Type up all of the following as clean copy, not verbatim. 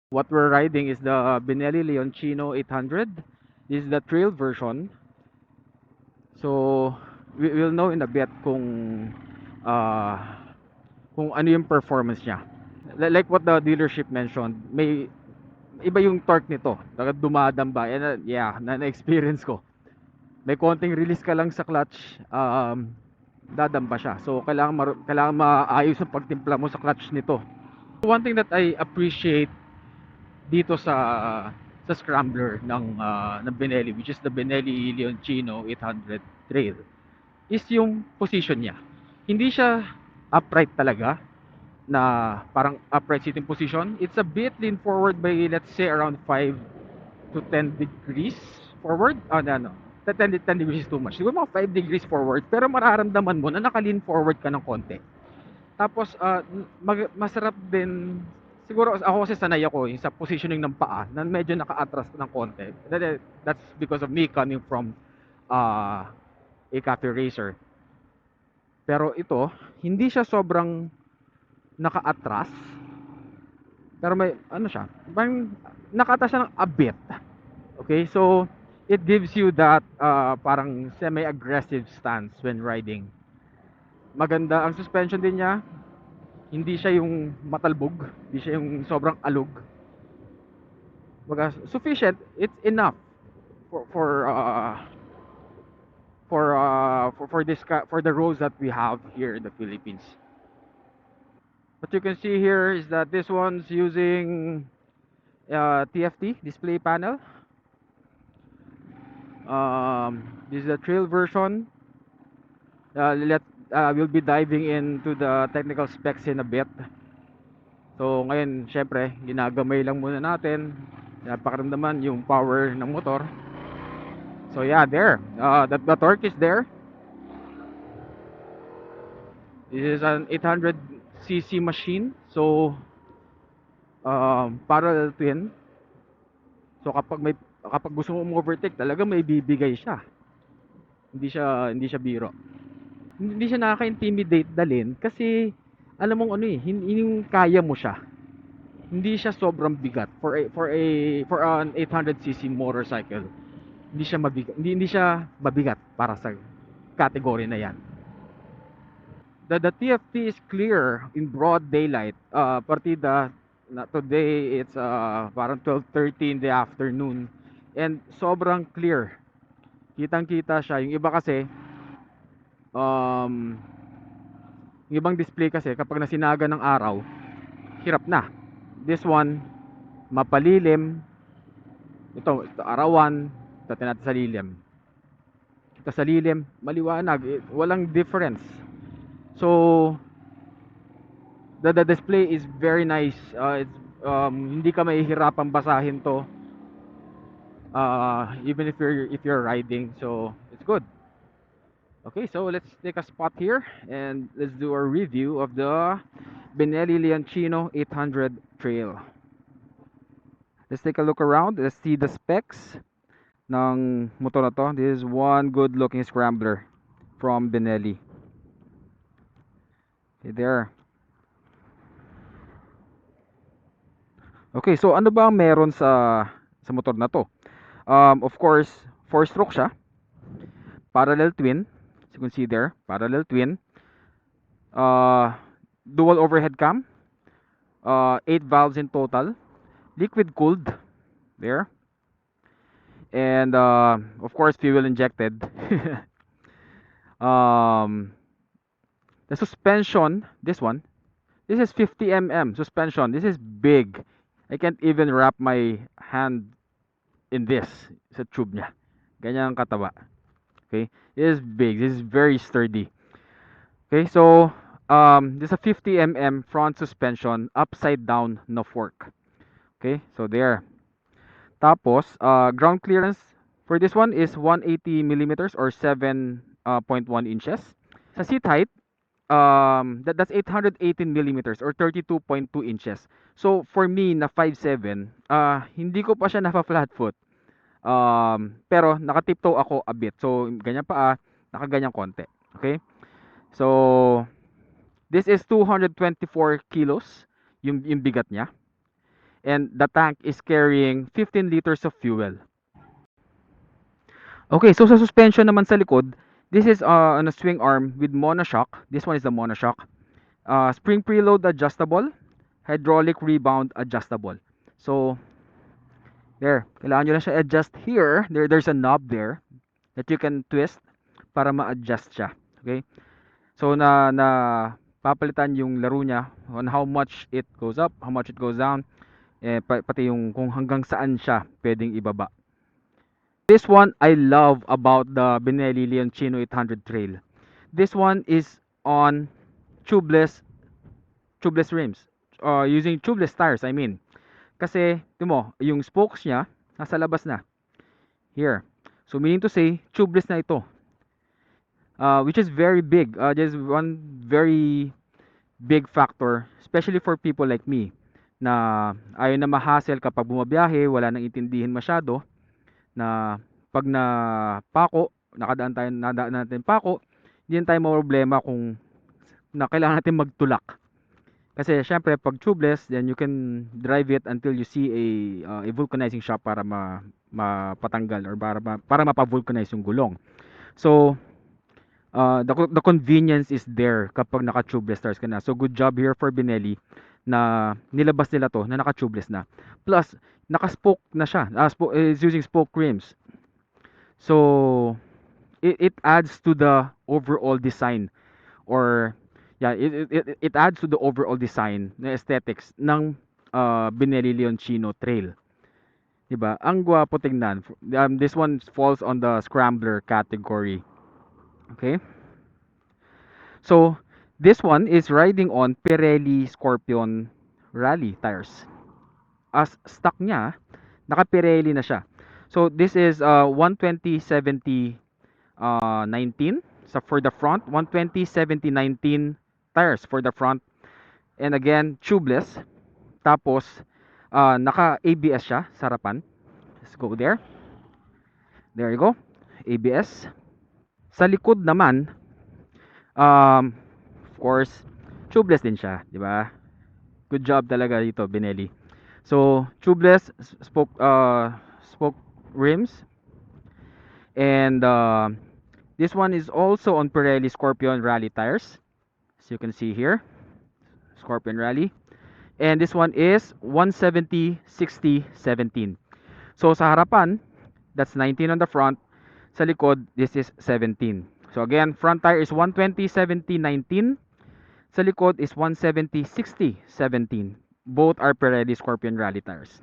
What we're riding is the Benelli Leoncino 800. This is the trail version. So we'll know in a bit uh, kung ano yung performance niya. Like what the dealership mentioned, may iba yung torque nito. Dumadamba. And yeah, na-experience ko. May konting release ka lang sa clutch, dadamba siya. So kailangan maayos ang pagtimpla mo sa clutch nito. One thing that I appreciate dito sa scrambler ng Benelli, which is the Benelli Leoncino 800 Trail, is yung position niya. Hindi siya upright talaga, na parang upright sitting position. It's a bit lean forward by, let's say, around 5 to 10 degrees forward. No. 10 degrees is too much. Siguro mga 5 degrees forward, pero mararamdaman mo na naka-lean forward ka ng konti. Tapos, masarap din, siguro ako kasi sanay ako sa positioning ng paa na medyo naka-atras ng konti. That's because of me coming from a cafe racer. Pero ito, hindi siya sobrang naka-atras, pero may ano siya, parang naka-atras siya ng a bit. Okay, so it gives you that parang semi-aggressive stance when riding. Maganda ang suspension din niya. Hindi siya yung matalbog, hindi siya yung sobrang alog. Baga, sufficient, it's enough for for this for the roads that we have here in the Philippines. What you can see here is that this one's using TFT display panel. This is the trail version. We'll be diving into the technical specs in a bit. So ngayon, syempre, ginagamay lang muna natin. Napakaramdaman yung power ng motor. So yeah, there. The torque is there. This is an 800cc machine. So parallel twin. So kapag gusto mo overtake, talaga may bibigay siya. Hindi siya biro. Hindi siya nakaka-intimidate dalhin kasi alam mong ano eh, yung kaya mo siya. Hindi siya sobrang bigat for an 800cc motorcycle. Hindi siya mabigat para sa category na 'yan. The TFT is clear in broad daylight. Partida na today, it's parang 12:30 in the afternoon, and sobrang clear. Kitang-kita siya. Yung iba kasi um yung ibang display kasi kapag nasinaga ng araw, hirap na. This one, mapalilim. Ito arawan, ito natin sa lilim. Ito sa lilim, maliwanag. Walang difference. So, the display is very nice. Hindi ka mahihirapan basahin to. Even if you're riding, so it's good. Okay, so let's take a spot here and let's do a review of the Benelli Leoncino 800 Trail. Let's take a look around. Let's see the specs ng motor na to. This is one good looking scrambler from Benelli. Okay, there. Okay, so ano ba ang meron sa motor na to? Of course, 4-stroke siya. Parallel twin. As you can see there, parallel twin. Uh, Dual overhead cam. 8 valves in total. Liquid cooled. There. And of course, fuel injected. um, the suspension, this one, this is 50 mm suspension. This is big. I can't even wrap my hand in this sa tube niya. Ganyan ang kataba. Okay, this is big. This is very sturdy. Okay, so this is a 50 mm front suspension, upside down no fork. Okay, so there. Tapos ground clearance for this one is 180 millimeters or 7.1 inches. Sa seat height, that's 818 millimeters or 32.2 inches. So for me na 5'7", hindi ko pa siya naka-flat foot. Pero naka-tiptoe ako a bit. So ganyan pa, nakaganyan konti. Okay? So this is 224 kilos yung bigat niya. and the tank is carrying 15 liters of fuel. Okay, so sa suspension naman sa likod, this is on a swing arm with monoshock. This one is the monoshock. Spring preload adjustable, hydraulic rebound adjustable. So, there, kailangan nyo lang siya adjust here. There's a knob there that you can twist para ma-adjust siya. Okay? So, na papalitan yung laro niya on how much it goes up, how much it goes down, pati yung kung hanggang saan siya pwedeng ibaba. This one I love about the Benelli Leoncino 800 Trail. This one is on tubeless rims. Using tubeless tires, I mean. Kasi, mo, yung spokes niya, nasa labas na. Here. So, meaning to say, tubeless na ito. Which is very big. There's one very big factor, especially for people like me, na ayaw na ma-hassle kapag bumabiyahe, wala nang intindihin masyado, na pag nadaan natin pako, hindi tayo problema kung na kailangan natin magtulak. Kasi syempre pag tubeless, then you can drive it until you see a vulcanizing shop para mapatanggal or para mapa-vulcanize yung gulong. So the convenience is there kapag naka-tubeless tires ka na. So good job here for Benelli na nilabas nila to na naka-tubeless na. Plus naka-spoke na siya. Is using spoke rims. So it adds to the overall design, or yeah, it adds to the overall design na aesthetics ng Benelli Leoncino Trail. Diba? Ang gwapo tingnan. This one falls on the scrambler category. Okay? So, this one is riding on Pirelli Scorpion Rally tires. As stock niya, naka Pirelli na siya. So, this is 120/70 19 so for the front, 120/70 19 tires for the front, and again tubeless. Tapos naka ABS siya sa harapan. Let's go there. There you go, ABS. Sa likod naman, of course, tubeless din siya, di ba? Good job talaga dito, Benelli. So tubeless, spoke rims, and this one is also on Pirelli Scorpion Rally tires, as you can see here, Scorpion Rally. And this one is 170/60/17. So sa harapan, that's 19 on the front. Sa likod, this is 17. So again, front tire is 120/70/19. Sa likod is 170/60/17. Both are Pirelli Scorpion Rally tires.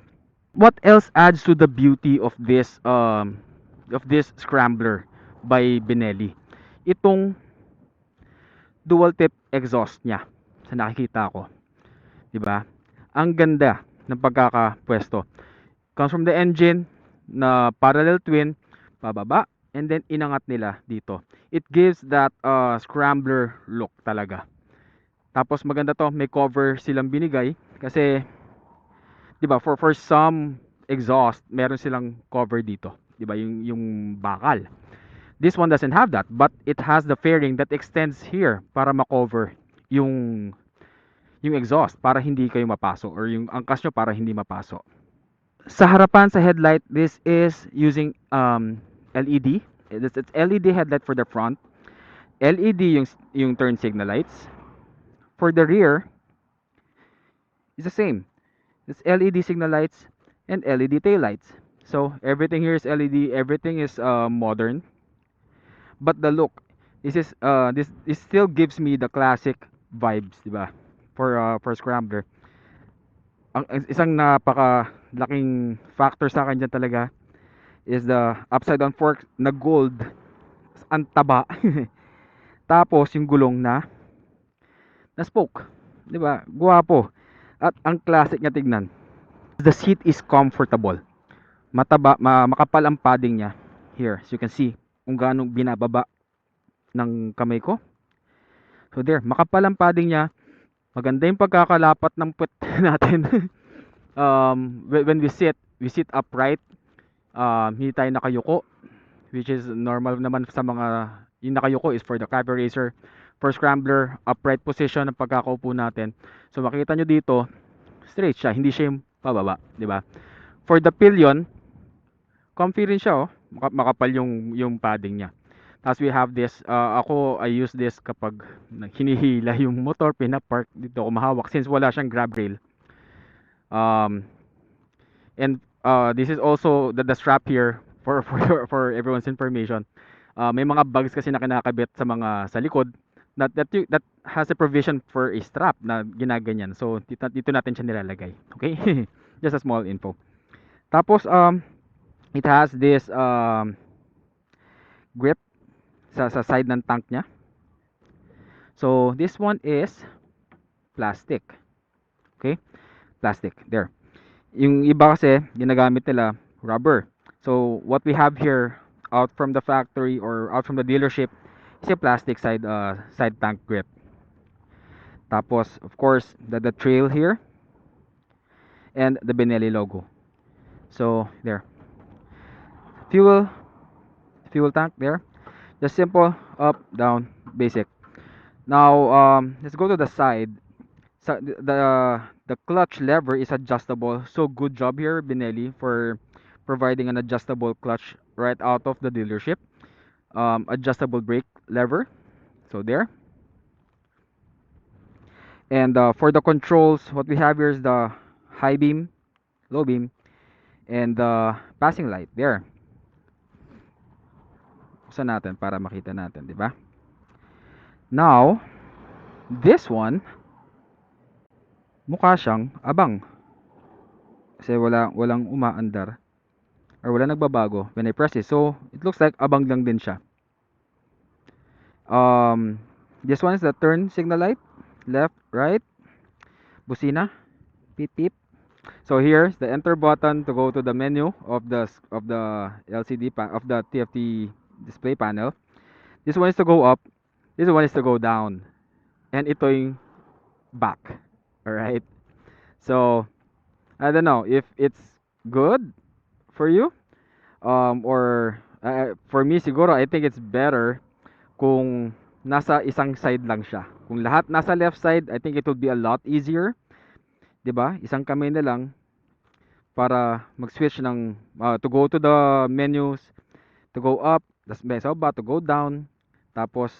What else adds to the beauty of this scrambler by Benelli? Itong dual tip exhaust niya sa nakikita ko. 'Di ba? Ang ganda ng pagkakapwesto. Comes from the engine na parallel twin pababa, and then inangat nila dito. It gives that scrambler look talaga. Tapos maganda to, may cover silang binigay kasi 'di ba, for some exhaust meron silang cover dito, 'di ba, yung bakal. This one doesn't have that, but it has the fairing that extends here para ma-cover yung exhaust para hindi kayo mapaso, or yung angkas nyo para hindi mapaso. Sa harapan sa headlight, this is using LED. It's LED headlight for the front. LED yung turn signal lights. For the rear, it's the same. It's LED signal lights and LED tail lights. So everything here is LED. Everything is modern. But the look, this still gives me the classic vibes, di ba? For scrambler. Ang isang napakalaking factor sa akin dyan talaga is the upside down fork na gold. Ang taba. Tapos yung gulong na spoke. 'Di ba? Guwapo. At ang classic niya tignan. The seat is comfortable. Makapal ang padding niya. Here, as you can see, kung gaano binababa ng kamay ko. So there, makapal ang padding niya. Maganda yung pagkakalapat ng puwet natin. When we sit upright. Hindi tayo nakayuko, which is normal naman sa mga, yung nakayuko is for the cafe racer. For scrambler, upright position ng pagkakaupo natin. So makita nyo dito, straight siya, hindi siya yung pababa, 'di ba? For the pillion, comfy rin siya, oh. Makapal yung padding niya. Tapos we have this, ako I use this kapag hinihila yung motor, pinapark dito ako mahawak since wala siyang grab rail. Um, and this is also the strap here for everyone's information. May mga bags kasi na kinakabit sa likod that has a provision for a strap na ginaganyan. So dito natin siya nilalagay. Okay? Just a small info. Tapos it has this grip sa side ng tank niya. So this one is plastic. Okay? Plastic. There. Yung iba kasi ginagamit nila rubber. So what we have here out from the factory or out from the dealership is a plastic side tank grip. Tapos of course the trail here and the Benelli logo. So there. Fuel tank there. Just simple up down basic. Now let's go to the side. So the clutch lever is adjustable. So good job here Benelli for providing an adjustable clutch right out of the dealership. Adjustable brake lever. So there. And for the controls, what we have here is the high beam, low beam, and the passing light there. Buksan natin para makita natin, di ba? Now, this one, mukha siyang abang. Kasi walang umaandar or wala nagbabago when I press it. So, it looks like abang lang din siya. This one is the turn signal light, left, right, busina, beep beep. So here's the enter button to go to the menu of the LCD of the TFT display panel. This one is to go up. This one is to go down. And ito yung back. Alright? So, I don't know if it's good for you. Or for me siguro, I think it's better kung nasa isang side lang siya. Kung lahat nasa left side, I think it would be a lot easier. 'Di ba? Isang kamay na lang para mag-switch ng to go to the menus, to go up, sa baba, to go down, tapos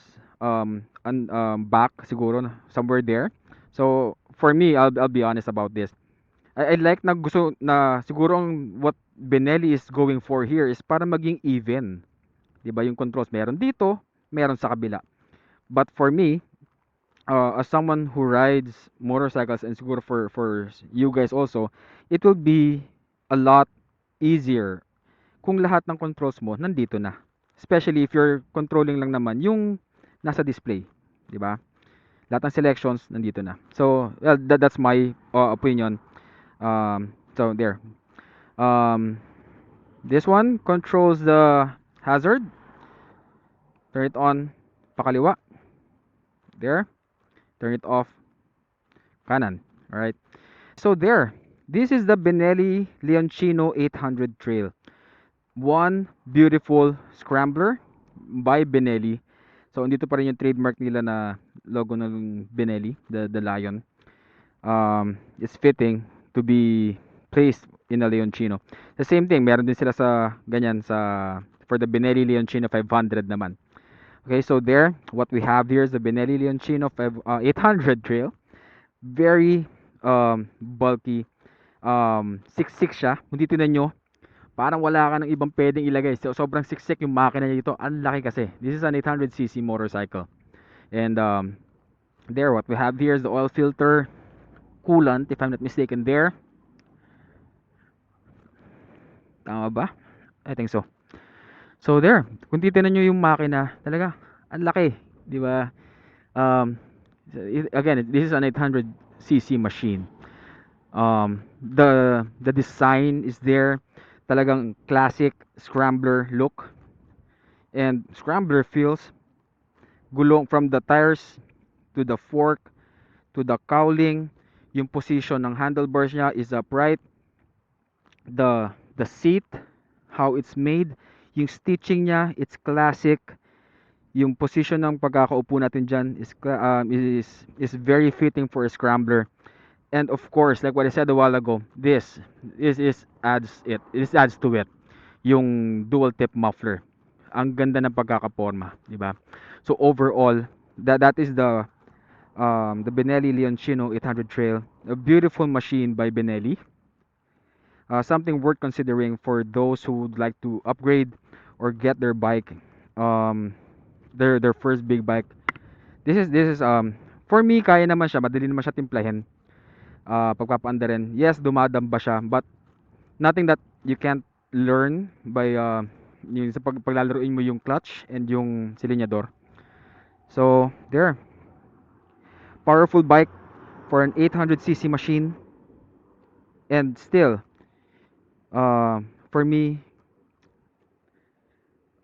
back siguro somewhere there. So for me, I'll be honest about this. I like na gusto na siguro what Benelli is going for here is para maging even. 'Di ba? Yung controls meron dito, meron sa kabila. But for me, as someone who rides motorcycles and siguro for you guys also, it will be a lot easier kung lahat ng controls mo nandito na. Especially if you're controlling lang naman yung nasa display, 'di ba? Lahat ng selections nandito na. So, well, that's my opinion. So there. Um, this one controls the hazard. Turn it on pakaliwa. There. Turn it off kanan. All right. So there. This is the Benelli Leoncino 800 Trail. One beautiful scrambler by Benelli. So andito pa rin yung trademark nila na logo ng Benelli, the lion. It's fitting to be placed in a Leoncino. The same thing, meron din sila sa ganyan for the Benelli Leoncino 500 naman. Okay, so there, what we have here is the Benelli Leoncino 800 Trail. Very bulky. 6'6 siya. Kung titignan nyo, parang wala ka ng ibang pwedeng ilagay. So, sobrang siksik yung makina niya dito. Ang laki kasi. This is an 800cc motorcycle. And there, what we have here is the oil filter coolant, if I'm not mistaken there. Tama ba? I think so. So there, kung titignan nyo yung makina, talaga, ang laki. Di ba? Again, this is an 800cc machine. The design is there. Talagang classic scrambler look. And scrambler feels gulong from the tires to the fork to the cowling. Yung position ng handlebars niya is upright. The seat, how it's made, yung stitching niya, it's classic. Yung position ng pagkakaupo natin dyan is very fitting for a scrambler. And of course, like what I said a while ago, this adds to it yung dual tip muffler. Ang ganda ng pagkakaporma, di ba? So overall, that is the Benelli Leoncino 800 Trail, a beautiful machine by Benelli. Something worth considering for those who would like to upgrade or get their bike, um, their first big bike. This is for me, kaya naman siya, madali naman siya timplahin. Pagpapaanda rin. Yes, dumadamba siya, but nothing that you can't learn by yung sa paglalaruin mo yung clutch and yung silinyador. So, there. Powerful bike for an 800cc machine, and still, uh, for me,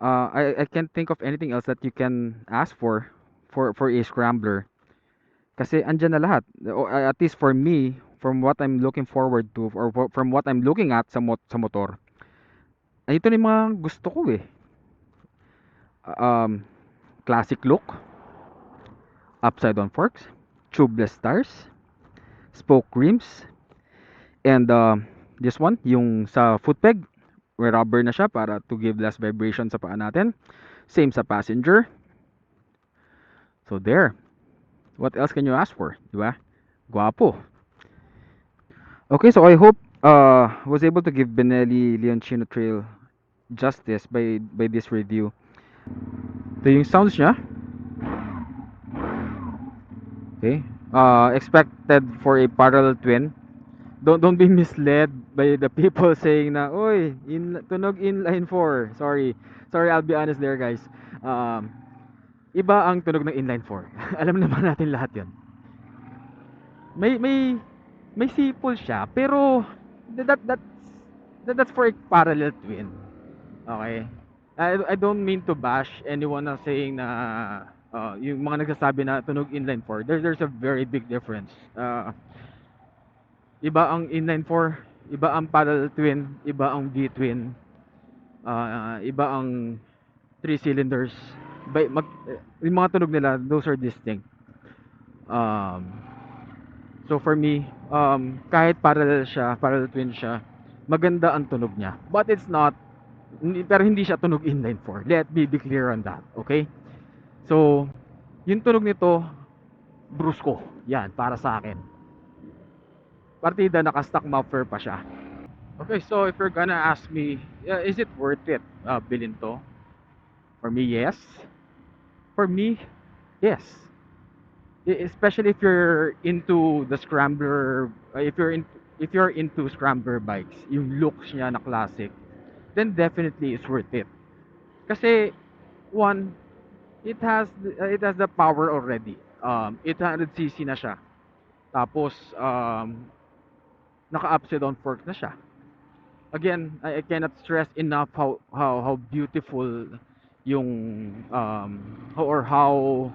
I can't think of anything else that you can ask for a scrambler. Kasi andyan na lahat. At least for me, from what I'm looking forward to, or from what I'm looking at sa motor, ay ito na yung mga gusto ko eh. Um, Classic look, upside down forks, tubeless tires, spoke rims, and this one, yung sa foot peg, may rubber na siya para to give less vibration sa paa natin. Same sa passenger. So there. What else can you ask for? Di ba? Guwapo. Okay, so I hope was able to give Benelli Leoncino Trail justice by this review. Ito yung sounds niya. Okay. Expected for a parallel twin. Don't be misled by the people saying na, "Oy, tunog inline 4." Sorry. Sorry, I'll be honest there, guys. Um, Iba ang tunog ng inline 4. Alam naman natin lahat 'yon. May may may sipol siya, pero that that that's for a parallel twin. Okay? I don't mean to bash anyone na saying na yung mga nagsasabi na tunog inline 4. There's a very big difference. Iba ang inline 4, iba ang parallel twin, iba ang V-twin, iba ang 3 cylinders. Yung mga tunog nila, those are distinct. Um, so for me, kahit parallel twin siya, maganda ang tunog niya. But it's not, pero hindi siya tunog inline 4. Let me be clear on that, okay? So, yung tunog nito, brusco. Yan, para sa akin. Partida naka-stock muffler pa siya. Okay, so if you're gonna ask me, is it worth it bilhin to? For me, yes. For me, yes. Especially if you're into the scrambler, if you're into scrambler bikes, yung looks niya na classic, then definitely it's worth it. Kasi one, it has the power already. 800cc na siya. Tapos naka-upside down fork na siya. Again, I cannot stress enough how beautiful yung how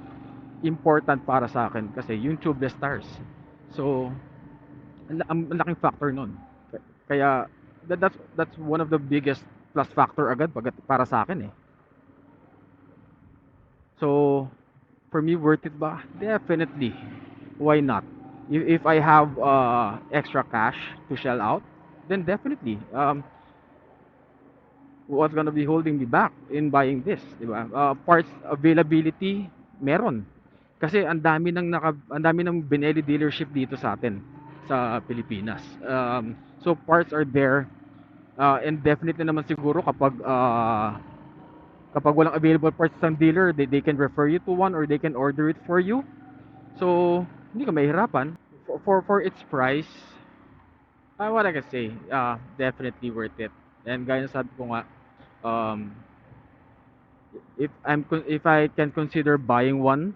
important para sa akin kasi yung tubeless tires. So, ang laking factor nun. Kaya that's one of the biggest plus factor agad para sa akin eh. So, for me, worth it ba? Definitely. Why not? If I have extra cash to shell out, then definitely. What's gonna be holding me back in buying this, di ba? Parts availability, meron. Kasi ang dami ng Benelli dealership dito sa atin sa Pilipinas. So parts are there, and definitely naman siguro kapag walang available parts sa dealer, they can refer you to one or they can order it for you. So hindi ka mahihirapan for its price. What I can say, definitely worth it. And gaya na sabi ko nga, um, if I can consider buying one,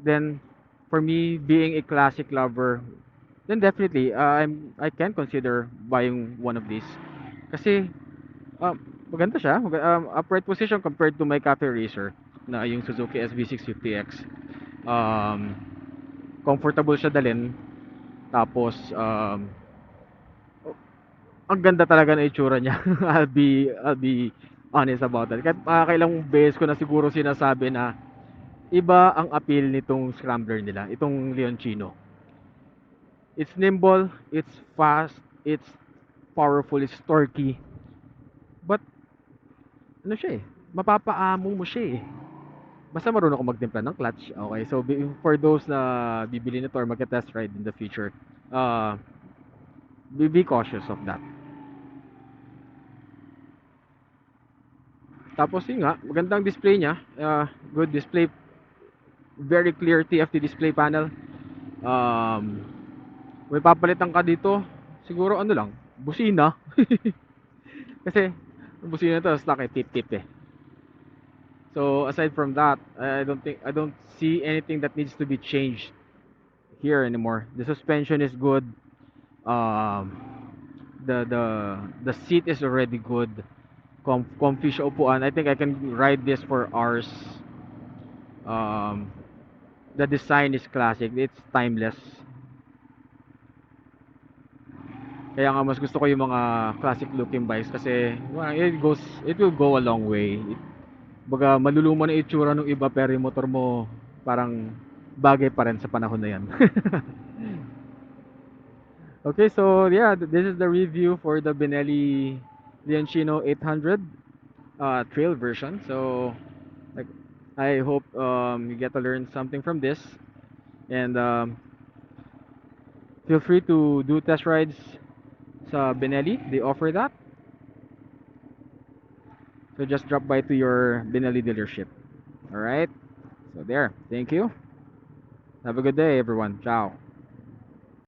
then for me being a classic lover, then definitely I can consider buying one of these. Kasi maganda siya, upright position compared to my cafe racer na yung Suzuki SV650X. Um, Comfortable siya dalhin. Tapos ang ganda talaga ng itsura niya. I'll be honest about that. Kahit kailang beses ko na siguro sinasabi na iba ang appeal nitong scrambler nila, itong Leoncino. It's nimble, it's fast, it's powerful, it's torquey. But ano siya eh, mapapaamo mo siya eh. Basta marunong ako magtimpla ng clutch. Okay, so for those na bibili nito or magka-test ride in the future, uh, be cautious of that. Tapos yun nga, magandang display niya. Good display, very clear TFT display panel. Um, may papalitan ka dito, siguro ano lang, busina. Kasi, busina to, stock eh, tip-tip eh. So, aside from that, I don't see anything that needs to be changed here anymore. The suspension is good. Um, the seat is already good. Comfy siya upuan. I think I can ride this for hours. Um, the design is classic. It's timeless. Kaya nga mas gusto ko yung mga classic looking bikes kasi well, it will go a long way. Baga maluluma na itsura ng iba pero yung motor mo parang bagay pa rin sa panahon na yan. Okay, so yeah, this is the review for the Benelli Leoncino 800 trail version. So like I hope you get to learn something from this, and feel free to do test rides sa Benelli. They offer that. So just drop by to your Benelli dealership. All right. So there. Thank you. Have a good day, everyone. Ciao.